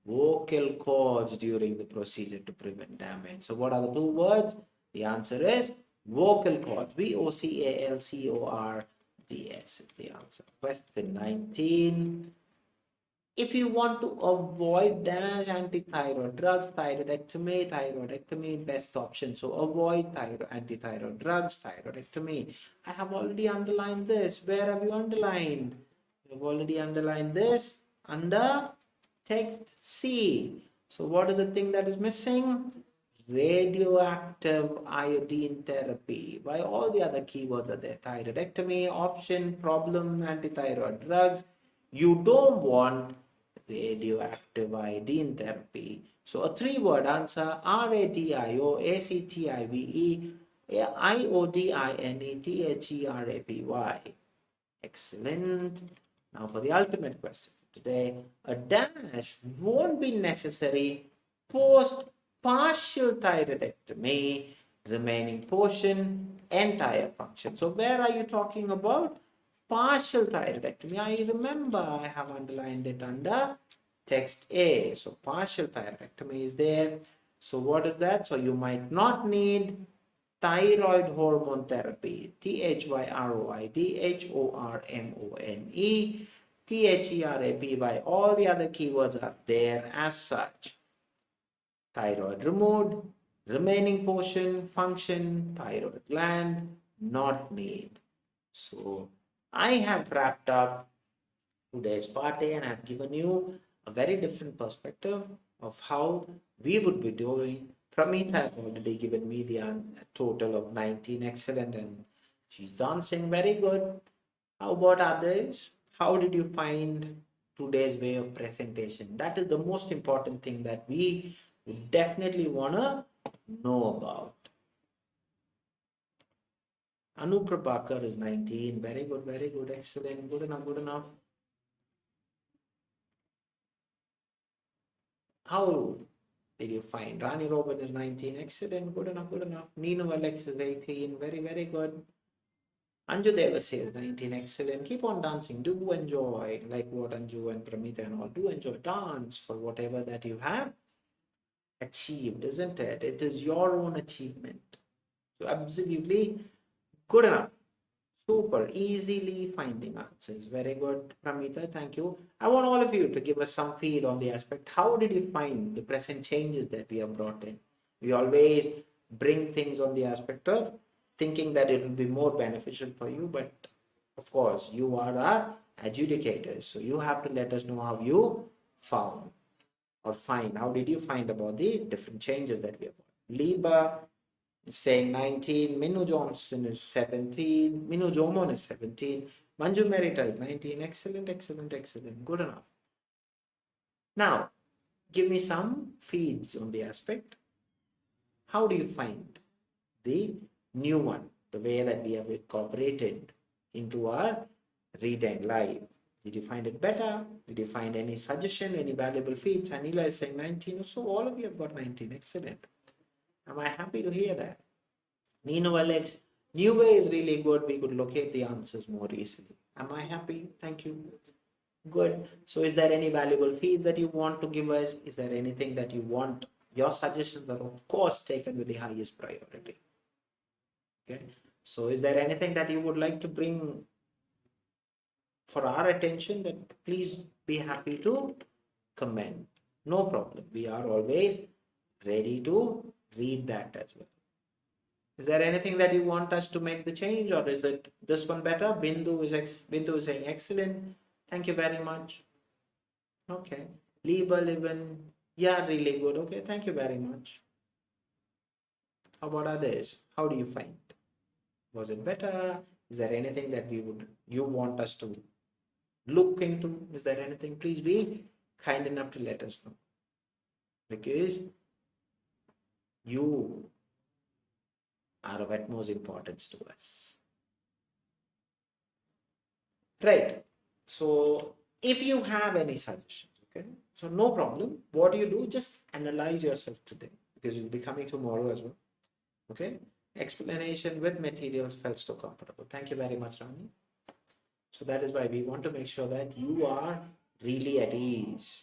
vocal cords during the procedure to prevent damage. So what are the two words? The answer is vocal cords. VOCALCORDS is the answer. Question 19. If you want to avoid dash antithyroid drugs, thyroidectomy, best option. So avoid antithyroid drugs, thyroidectomy. I have already underlined this. Where have you underlined? You've already underlined this under text C. So what is the thing that is missing? Radioactive iodine therapy. Why all the other keywords are there? Thyroidectomy, option, problem, antithyroid drugs. You don't want radioactive iodine therapy. So a three-word answer, RADIOACTIVE Excellent. Now for the ultimate question today, a dash won't be necessary post partial thyroidectomy, remaining portion, entire function. So where are you talking about? Partial thyroidectomy. I remember I have underlined it under text A. So partial thyroidectomy is there. So what is that? So you might not need thyroid hormone therapy. THYROID, THERAPY. All the other keywords are there as such. Thyroid removed, remaining portion, function, thyroid gland, not need. So I have wrapped up today's party and I've given you a very different perspective of how we would be doing. Pramita have already given me the total of 19. Excellent, and she's dancing very good. How about others? How did you find today's way of presentation. That is the most important thing that we definitely want to know about. Anu Prabhakar is 19. Very good, excellent, good enough, good enough. How did you find? Rani Robin is 19. Excellent, good enough, good enough. Neenu Alex is 18. Very good. Anju Devasya is 19. Excellent. Keep on dancing. Do enjoy, like what Anju and Pramita and all do enjoy. Dance for whatever that you have achieved, isn't it? It is your own achievement. So absolutely good enough. Super easily finding answers. Very good, Pramita. Thank you. I want all of you to give us some feed on the aspect. How did you find the present changes that we have brought in? We always bring things on the aspect of thinking that it will be more beneficial for you, but of course, you are our adjudicators. So you have to let us know how you found or find. How did you find about the different changes that we have brought? Liba saying 19, Minu Johnson is 17, Minu Jomon is 17, Manju Merita is 19. Excellent, excellent, excellent. Good enough. Now, give me some feeds on the aspect. How do you find the new one, the way that we have incorporated into our reading live? Did you find it better? Did you find any suggestion, any valuable feeds? Anila is saying 19 or so. All of you have got 19. Excellent. Am I happy to hear that? Neenu Alex, new way is really good. We could locate the answers more easily. Am I happy? Thank you. Good. So is there any valuable feeds that you want to give us? Is there anything that you want? Your suggestions are of course taken with the highest priority. Okay. So is there anything that you would like to bring for our attention? That please be happy to comment. No problem. We are always ready to read that as well. Is there anything that you want us to make the change, or is it this one better? Bindu is saying excellent. Thank you very much. Okay. Lieber, Lieben. Yeah, really good. Okay, thank you very much. How about others? How do you find? Was it better? Is there anything that you want us to look into? Is there anything? Please be kind enough to let us know. Because you are of utmost importance to us. Right. So if you have any suggestions, okay, so no problem. What do? Just analyze yourself today because you'll be coming tomorrow as well. Okay. Explanation with materials felt so comfortable. Thank you very much, Rani. So that is why we want to make sure that you are really at ease.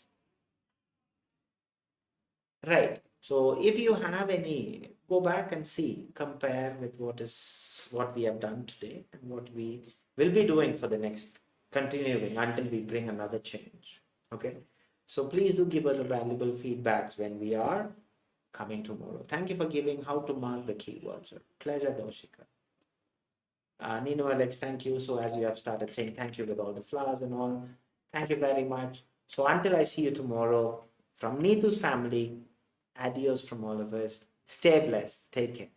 Right. So if you have any, go back and see, compare with what we have done today and what we will be doing for the next continuing until we bring another change. Okay. So please do give us a valuable feedbacks when we are coming tomorrow. Thank you for giving how to mark the keywords. Pleasure, Doshika. Nino Alex, thank you. So as you have started saying thank you with all the flowers and all, thank you very much. So until I see you tomorrow, from Neethu's family, adios from all of us. Stay blessed. Take care.